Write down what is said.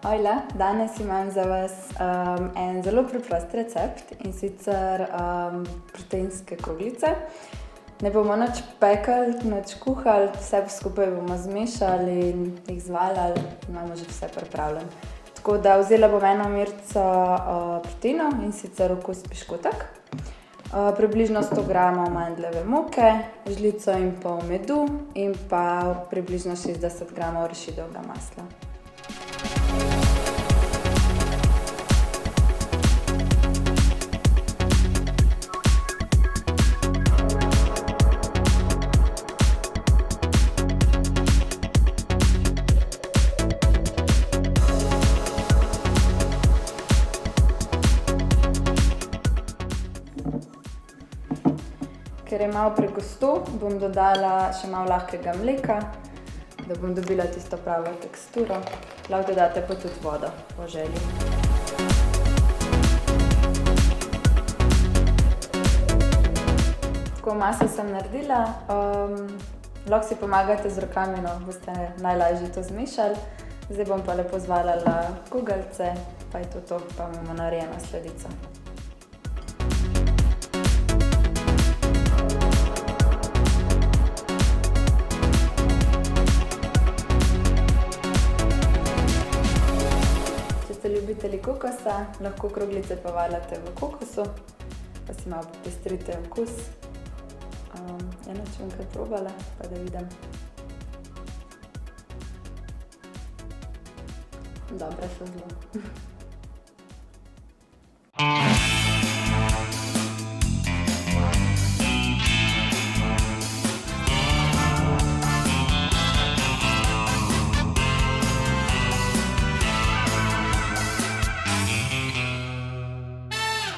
Hojla, danes imam za vas en zelo preprost recept, in sicer proteinske kroglice. Ne bomo nič pekli, nič kuhali, vse skupaj bomo zmešali in jih zvaljali, imamo že vse pripravljeno. Tako da vzela bom eno merico proteinov, in sicer okus piškotek, približno 100 gramov mandljeve moke, žlico in pol medu in pa približno 60 gramov arašidovega masla. Ker je malo pregosto, bom dodala še malo lahkega mleka, da bom dobila tisto pravo teksturo. Lahko dodate pa tudi vodo po želji. Tako, maso sem naredila, lahko si pomagate z rokami, no, boste najlažje to zmešali. Zdaj bom pa lepo zvaljala gugelje, pa je to, pa imamo narejeno sladico. Če ste ljubitelji kokosa, lahko kroglice povaljate v kokosu, pa si malo popestrite okus. Če bom kaj probala, pa da vidim. Dobre so zelo.